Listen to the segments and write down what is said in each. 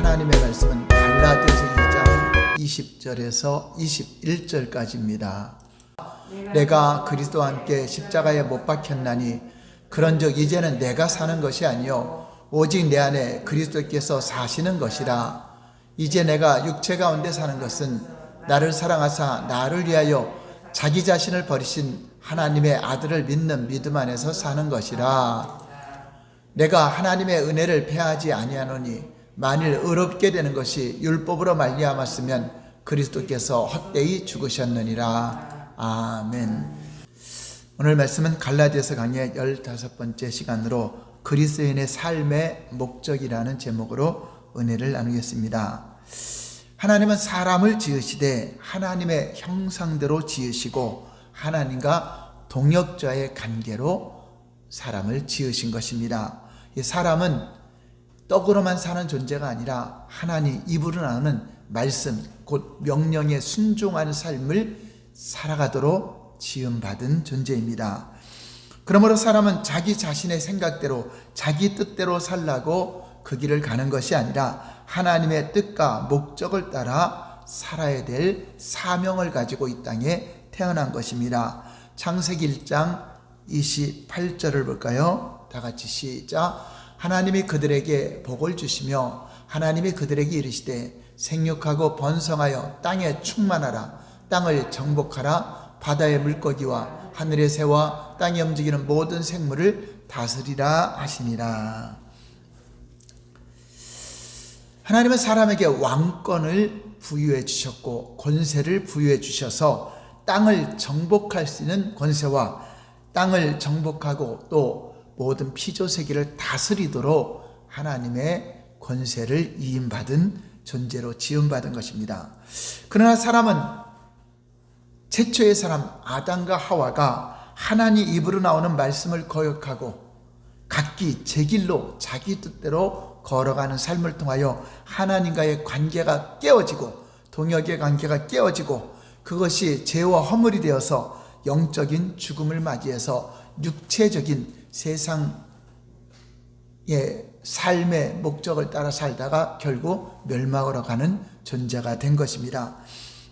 하나님의 말씀은 갈라디아서 2장 20절에서 21절까지입니다. 내가 그리스도와 함께 십자가에 못 박혔나니 그런즉 이제는 내가 사는 것이 아니요 오직 내 안에 그리스도께서 사시는 것이라. 이제 내가 육체 가운데 사는 것은 나를 사랑하사 나를 위하여 자기 자신을 버리신 하나님의 아들을 믿는 믿음 안에서 사는 것이라. 내가 하나님의 은혜를 패하지 아니하노니 만일 의롭게 되는 것이 율법으로 말미암았으면 그리스도께서 헛되이 죽으셨느니라. 아멘. 오늘 말씀은 갈라디아서 강의 15번째 시간으로 그리스도인의 삶의 목적이라는 제목으로 은혜를 나누겠습니다. 하나님은 사람을 지으시되 하나님의 형상대로 지으시고 하나님과 동역자의 관계로 사람을 지으신 것입니다. 이 사람은 떡으로만 사는 존재가 아니라 하나님 입으로 나오는 말씀, 곧 명령에 순종하는 삶을 살아가도록 지음받은 존재입니다. 그러므로 사람은 자기 자신의 생각대로 자기 뜻대로 살라고 그 길을 가는 것이 아니라 하나님의 뜻과 목적을 따라 살아야 될 사명을 가지고 이 땅에 태어난 것입니다. 창세기 1장 28절을 볼까요? 다 같이 시작. 하나님이 그들에게 복을 주시며 하나님이 그들에게 이르시되 생육하고 번성하여 땅에 충만하라. 땅을 정복하라. 바다의 물고기와 하늘의 새와 땅에 움직이는 모든 생물을 다스리라 하시니라. 하나님은 사람에게 왕권을 부여해 주셨고 권세를 부여해 주셔서 땅을 정복할 수 있는 권세와 땅을 정복하고 또 모든 피조세계를 다스리도록 하나님의 권세를 위임받은 존재로 지음받은 것입니다. 그러나 사람은 최초의 사람 아담과 하와가 하나님 입으로 나오는 말씀을 거역하고 각기 제 길로 자기 뜻대로 걸어가는 삶을 통하여 하나님과의 관계가 깨어지고 동역의 관계가 깨어지고 그것이 죄와 허물이 되어서 영적인 죽음을 맞이해서 육체적인 세상의 삶의 목적을 따라 살다가 결국 멸망으로 가는 존재가 된 것입니다.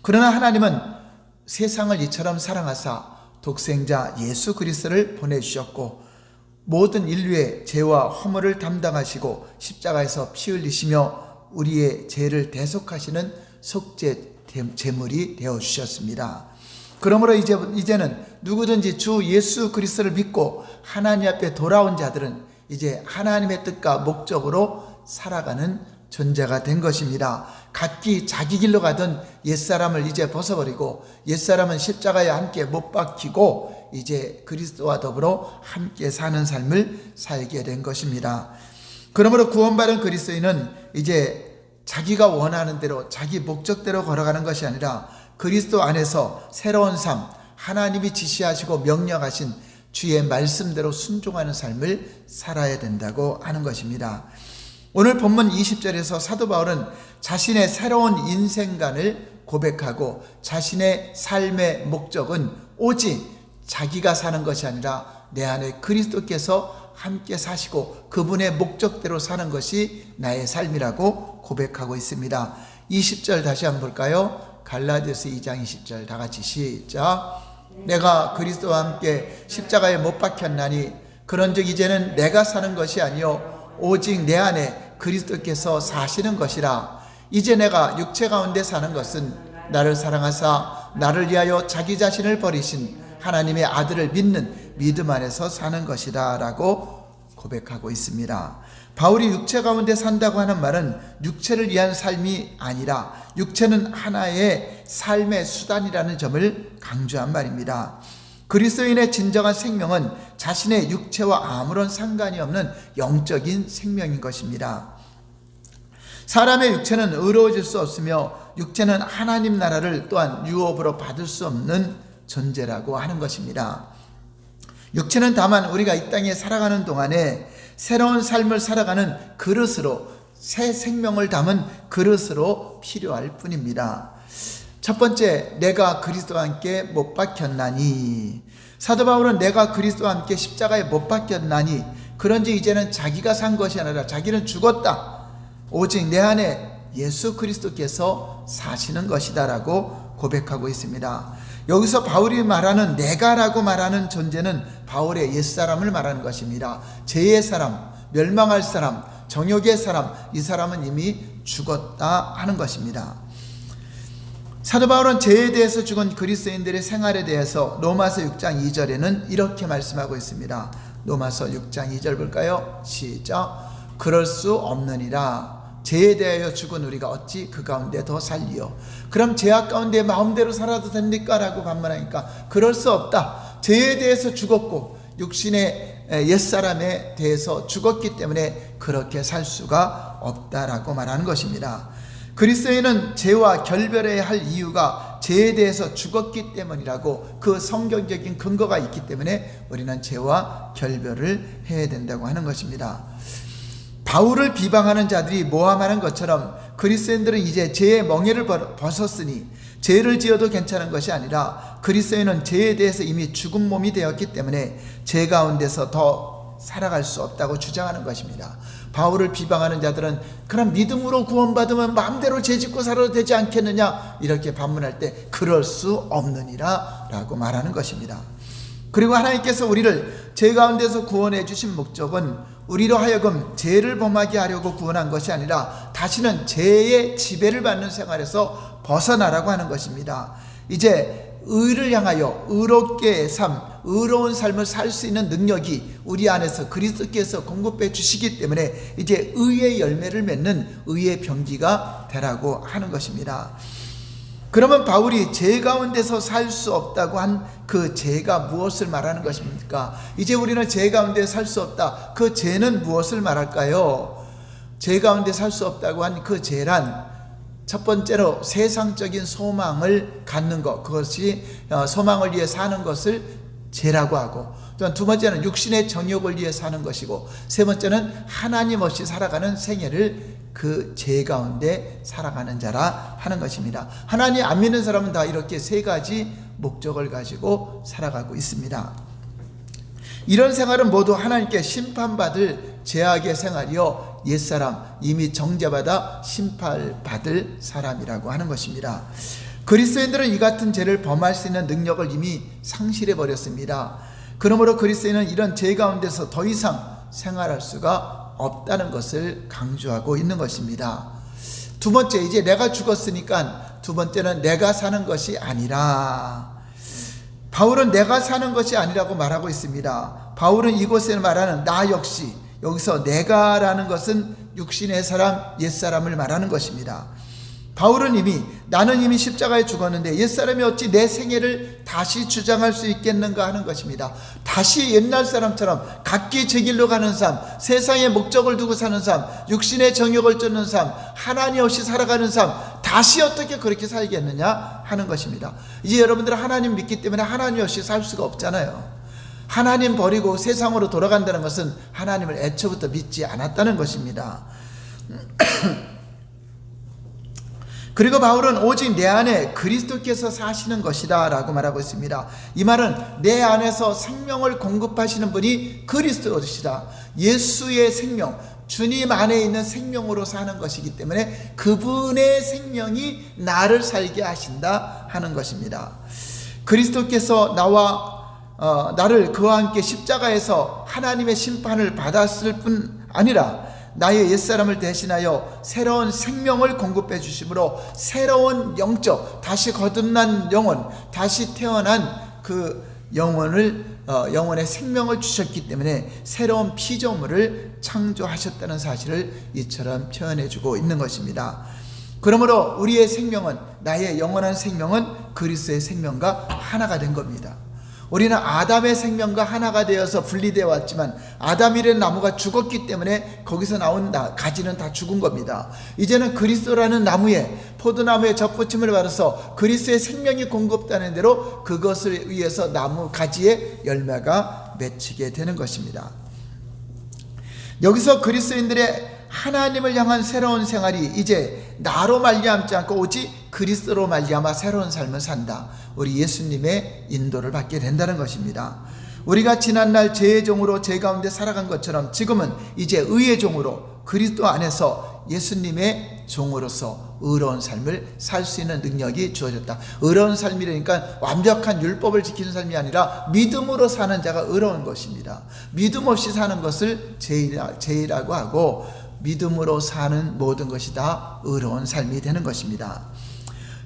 그러나 하나님은 세상을 이처럼 사랑하사 독생자 예수 그리스도를 보내주셨고 모든 인류의 죄와 허물을 담당하시고 십자가에서 피 흘리시며 우리의 죄를 대속하시는 속죄 제물이 되어주셨습니다. 그러므로 이제는 누구든지 주 예수 그리스도를 믿고 하나님 앞에 돌아온 자들은 이제 하나님의 뜻과 목적으로 살아가는 존재가 된 것입니다. 각기 자기 길로 가던 옛사람을 이제 벗어버리고 옛사람은 십자가에 함께 못 박히고 이제 그리스도와 더불어 함께 사는 삶을 살게 된 것입니다. 그러므로 구원받은 그리스도인은 이제 자기가 원하는 대로 자기 목적대로 걸어가는 것이 아니라 그리스도 안에서 새로운 삶, 하나님이 지시하시고 명령하신 주의 말씀대로 순종하는 삶을 살아야 된다고 하는 것입니다. 오늘 본문 20절에서 사도 바울은 자신의 새로운 인생관을 고백하고 자신의 삶의 목적은 오직 자기가 사는 것이 아니라 내 안에 그리스도께서 함께 사시고 그분의 목적대로 사는 것이 나의 삶이라고 고백하고 있습니다. 20절 다시 한번 볼까요? 갈라디아서 2장 20절 다 같이 시작. 내가 그리스도와 함께 십자가에 못 박혔나니 그런즉 이제는 내가 사는 것이 아니요 오직 내 안에 그리스도께서 사시는 것이라. 이제 내가 육체 가운데 사는 것은 나를 사랑하사 나를 위하여 자기 자신을 버리신 하나님의 아들을 믿는 믿음 안에서 사는 것이다 라고 고백하고 있습니다. 바울이 육체 가운데 산다고 하는 말은 육체를 위한 삶이 아니라 육체는 하나의 삶의 수단이라는 점을 강조한 말입니다. 그리스도인의 진정한 생명은 자신의 육체와 아무런 상관이 없는 영적인 생명인 것입니다. 사람의 육체는 의로워질 수 없으며 육체는 하나님 나라를 또한 유업으로 받을 수 없는 존재라고 하는 것입니다. 육체는 다만 우리가 이 땅에 살아가는 동안에 새로운 삶을 살아가는 그릇으로 새 생명을 담은 그릇으로 필요할 뿐입니다. 첫 번째, 내가 그리스도와 함께 못 박혔나니. 사도 바울은 내가 그리스도와 함께 십자가에 못 박혔나니 그런지 이제는 자기가 산 것이 아니라 자기는 죽었다. 오직 내 안에 예수 그리스도께서 사시는 것이다라고 고백하고 있습니다. 여기서 바울이 말하는 내가라고 말하는 존재는 바울의 옛사람을 말하는 것입니다. 죄의 사람, 멸망할 사람, 정욕의 사람, 이 사람은 이미 죽었다 하는 것입니다. 사도 바울은 죄에 대해서 죽은 그리스도인들의 생활에 대해서 로마서 6장 2절에는 이렇게 말씀하고 있습니다. 로마서 6장 2절 볼까요? 시작. 그럴 수 없느니라. 죄에 대하여 죽은 우리가 어찌 그 가운데 더 살리요. 그럼 죄악 가운데 마음대로 살아도 됩니까? 라고 반문하니까 그럴 수 없다. 죄에 대해서 죽었고 육신의 옛사람에 대해서 죽었기 때문에 그렇게 살 수가 없다라고 말하는 것입니다. 그리스도인은 죄와 결별해야 할 이유가 죄에 대해서 죽었기 때문이라고 그 성경적인 근거가 있기 때문에 우리는 죄와 결별을 해야 된다고 하는 것입니다. 바울을 비방하는 자들이 모함하는 것처럼 그리스도인들은 이제 죄의 멍에를 벗었으니 죄를 지어도 괜찮은 것이 아니라 그리스도인은 죄에 대해서 이미 죽은 몸이 되었기 때문에 죄 가운데서 더 살아갈 수 없다고 주장하는 것입니다. 바울을 비방하는 자들은 그럼 믿음으로 구원받으면 마음대로 죄짓고 살아도 되지 않겠느냐 이렇게 반문할 때 그럴 수 없느니라 라고 말하는 것입니다. 그리고 하나님께서 우리를 죄 가운데서 구원해 주신 목적은 우리로 하여금 죄를 범하게 하려고 구원한 것이 아니라 다시는 죄의 지배를 받는 생활에서 벗어나라고 하는 것입니다. 이제 의를 향하여 의롭게 의로운 삶을 살 수 있는 능력이 우리 안에서 그리스도께서 공급해 주시기 때문에 이제 의의 열매를 맺는 의의 병기가 되라고 하는 것입니다. 그러면 바울이 죄 가운데서 살 수 없다고 한 그 죄가 무엇을 말하는 것입니까? 이제 우리는 죄 가운데 살 수 없다. 그 죄는 무엇을 말할까요? 죄 가운데 살 수 없다고 한 그 죄란 첫 번째로 세상적인 소망을 갖는 것, 그것이 소망을 위해 사는 것을 죄라고 하고, 또한 두 번째는 육신의 정욕을 위해 사는 것이고, 세 번째는 하나님 없이 살아가는 생애를 그 죄 가운데 살아가는 자라 하는 것입니다. 하나님 안 믿는 사람은 다 이렇게 세 가지 목적을 가지고 살아가고 있습니다. 이런 생활은 모두 하나님께 심판받을 죄악의 생활이요 옛사람 이미 정죄받아 심판받을 사람이라고 하는 것입니다. 그리스도인들은 이 같은 죄를 범할 수 있는 능력을 이미 상실해 버렸습니다. 그러므로 그리스도인은 이런 죄 가운데서 더 이상 생활할 수가 없다는 것을 강조하고 있는 것입니다. 두 번째, 이제 내가 죽었으니까 두 번째는 내가 사는 것이 아니라, 바울은 내가 사는 것이 아니라고 말하고 있습니다. 바울은 이곳에 말하는 나 역시, 여기서 내가라는 것은 육신의 사람, 옛사람을 말하는 것입니다. 바울은 나는 이미 십자가에 죽었는데 옛사람이 어찌 내 생애를 다시 주장할 수 있겠는가 하는 것입니다. 다시 옛날 사람처럼 각기 제 길로 가는 삶, 세상의 목적을 두고 사는 삶, 육신의 정욕을 쫓는 삶, 하나님 없이 살아가는 삶, 다시 어떻게 그렇게 살겠느냐 하는 것입니다. 이제 여러분들은 하나님 믿기 때문에 하나님 없이 살 수가 없잖아요. 하나님 버리고 세상으로 돌아간다는 것은 하나님을 애초부터 믿지 않았다는 것입니다. 그리고 바울은 오직 내 안에 그리스도께서 사시는 것이다 라고 말하고 있습니다. 이 말은 내 안에서 생명을 공급하시는 분이 그리스도시다. 예수의 생명, 주님 안에 있는 생명으로 사는 것이기 때문에 그분의 생명이 나를 살게 하신다 하는 것입니다. 그리스도께서 나를 그와 함께 십자가에서 하나님의 심판을 받았을 뿐 아니라 나의 옛사람을 대신하여 새로운 생명을 공급해 주심으로 새로운 영적, 다시 거듭난 영혼, 다시 태어난 그 영혼의 생명을 주셨기 때문에 새로운 피조물을 창조하셨다는 사실을 이처럼 표현해 주고 있는 것입니다. 그러므로 우리의 생명은, 나의 영원한 생명은 그리스도의 생명과 하나가 된 겁니다. 우리는 아담의 생명과 하나가 되어서 분리되어 왔지만 아담이라는 나무가 죽었기 때문에 거기서 나온 가지는 다 죽은 겁니다. 이제는 그리스도라는 나무에, 포도나무에 접붙임을 받아서 그리스도의 생명이 공급되는 대로 그것을 위해서 나무 가지에 열매가 맺히게 되는 것입니다. 여기서 그리스도인들의 하나님을 향한 새로운 생활이 이제 나로 말미암지 않고 오직 그리스도로 말미암아 새로운 삶을 산다. 우리 예수님의 인도를 받게 된다는 것입니다. 우리가 지난날 죄의 종으로 죄 가운데 살아간 것처럼 지금은 이제 의의 종으로 그리스도 안에서 예수님의 종으로서 의로운 삶을 살 수 있는 능력이 주어졌다. 의로운 삶이라니까 완벽한 율법을 지키는 삶이 아니라 믿음으로 사는 자가 의로운 것입니다. 믿음 없이 사는 것을 죄라고 하고, 믿음으로 사는 모든 것이 다 의로운 삶이 되는 것입니다.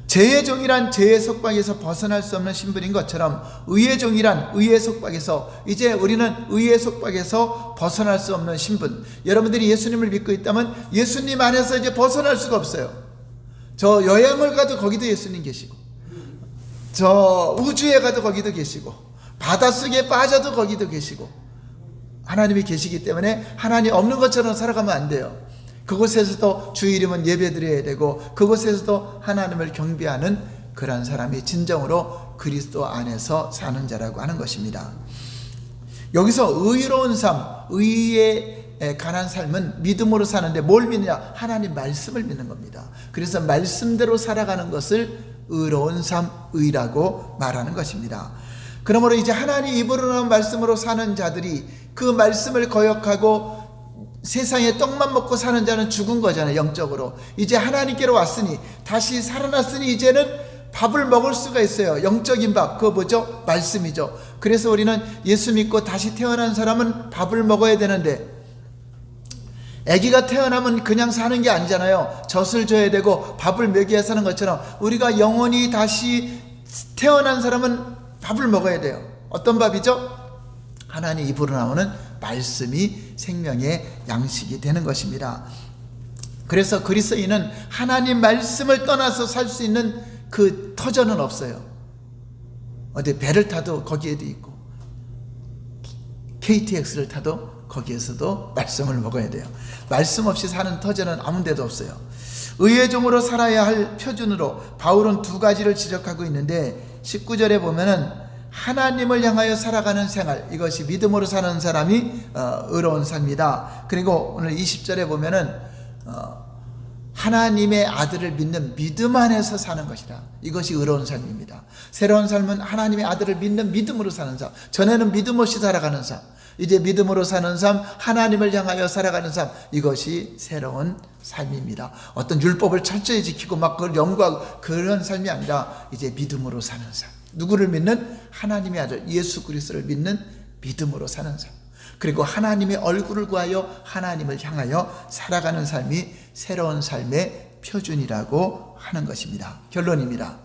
죄의 종이란 죄의 속박에서 벗어날 수 없는 신분인 것처럼, 의의 종이란 의의 속박에서, 이제 우리는 의의 속박에서 벗어날 수 없는 신분. 여러분들이 예수님을 믿고 있다면 예수님 안에서 이제 벗어날 수가 없어요. 저 여행을 가도 거기도 예수님 계시고, 저 우주에 가도 거기도 계시고, 바닷속에 빠져도 거기도 계시고, 하나님이 계시기 때문에 하나님 없는 것처럼 살아가면 안 돼요. 그곳에서도 주 이름은 예배드려야 되고, 그곳에서도 하나님을 경배하는 그런 사람이 진정으로 그리스도 안에서 사는 자라고 하는 것입니다. 여기서 의로운 삶, 의에 관한 삶은 믿음으로 사는데 뭘 믿느냐? 하나님 말씀을 믿는 겁니다. 그래서 말씀대로 살아가는 것을 의로운 삶, 의라고 말하는 것입니다. 그러므로 이제 하나님 입으로 나온 말씀으로 사는 자들이, 그 말씀을 거역하고 세상에 떡만 먹고 사는 자는 죽은 거잖아요. 영적으로 이제 하나님께로 왔으니, 다시 살아났으니 이제는 밥을 먹을 수가 있어요. 영적인 밥, 그거 뭐죠? 말씀이죠. 그래서 우리는 예수 믿고 다시 태어난 사람은 밥을 먹어야 되는데, 아기가 태어나면 그냥 사는 게 아니잖아요. 젖을 줘야 되고 밥을 먹여야 사는 것처럼, 우리가 영원히 다시 태어난 사람은 밥을 먹어야 돼요. 어떤 밥이죠? 하나님 입으로 나오는 말씀이 생명의 양식이 되는 것입니다. 그래서 그리스도인은 하나님 말씀을 떠나서 살 수 있는 그 터전은 없어요. 어디 배를 타도 거기에도 있고, KTX를 타도 거기에서도 말씀을 먹어야 돼요. 말씀 없이 사는 터전은 아무 데도 없어요. 의의 종으로 살아야 할 표준으로 바울은 두 가지를 지적하고 있는데, 19절에 보면은 하나님을 향하여 살아가는 생활, 이것이 믿음으로 사는 사람이 의로운 삶이다. 그리고 오늘 20절에 보면은 하나님의 아들을 믿는 믿음 안에서 사는 것이다. 이것이 의로운 삶입니다. 새로운 삶은 하나님의 아들을 믿는 믿음으로 사는 삶. 전에는 믿음 없이 살아가는 삶, 이제 믿음으로 사는 삶, 하나님을 향하여 살아가는 삶, 이것이 새로운 삶입니다. 어떤 율법을 철저히 지키고 막 그걸 연구하고 그런 삶이 아니라 이제 믿음으로 사는 삶. 누구를 믿는? 하나님의 아들 예수 그리스도를 믿는 믿음으로 사는 삶. 그리고 하나님의 얼굴을 구하여 하나님을 향하여 살아가는 삶이 새로운 삶의 표준이라고 하는 것입니다. 결론입니다.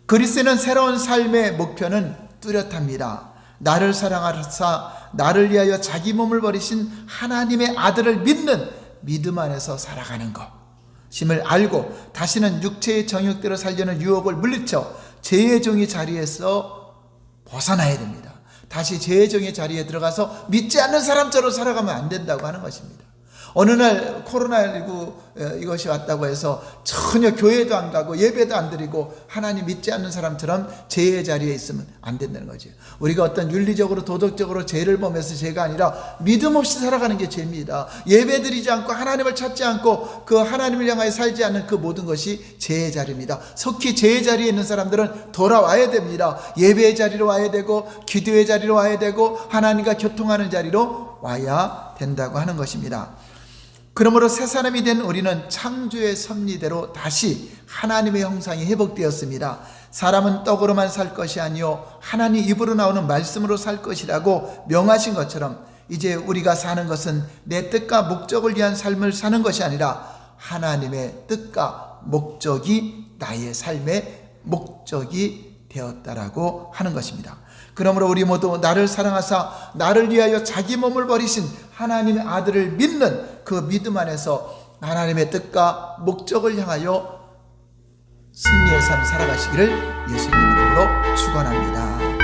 그리스도는 새로운 삶의 목표는 뚜렷합니다. 나를 사랑하사 나를 위하여 자기 몸을 버리신 하나님의 아들을 믿는 믿음 안에서 살아가는 것임을 알고, 다시는 육체의 정욕대로 살려는 유혹을 물리쳐 죄의 종의 자리에서 벗어나야 됩니다. 다시 죄의 종의 자리에 들어가서 믿지 않는 사람처럼 살아가면 안 된다고 하는 것입니다. 어느 날 코로나19 이것이 왔다고 해서 전혀 교회도 안 가고 예배도 안 드리고 하나님 믿지 않는 사람처럼 죄의 자리에 있으면 안 된다는 거죠. 우리가 어떤 윤리적으로 도덕적으로 죄를 범해서 죄가 아니라 믿음 없이 살아가는 게 죄입니다. 예배 드리지 않고 하나님을 찾지 않고 그 하나님을 향하여 살지 않는 그 모든 것이 죄의 자리입니다. 속히 죄의 자리에 있는 사람들은 돌아와야 됩니다. 예배의 자리로 와야 되고, 기도의 자리로 와야 되고, 하나님과 교통하는 자리로 와야 된다고 하는 것입니다. 그러므로 새 사람이 된 우리는 창조의 섭리대로 다시 하나님의 형상이 회복되었습니다. 사람은 떡으로만 살 것이 아니요 하나님 입으로 나오는 말씀으로 살 것이라고 명하신 것처럼, 이제 우리가 사는 것은 내 뜻과 목적을 위한 삶을 사는 것이 아니라 하나님의 뜻과 목적이 나의 삶의 목적이 되었다라고 하는 것입니다. 그러므로 우리 모두 나를 사랑하사 나를 위하여 자기 몸을 버리신 하나님의 아들을 믿는 그 믿음 안에서 하나님의 뜻과 목적을 향하여 승리의 삶 살아가시기를 예수님 이름으로 축원합니다.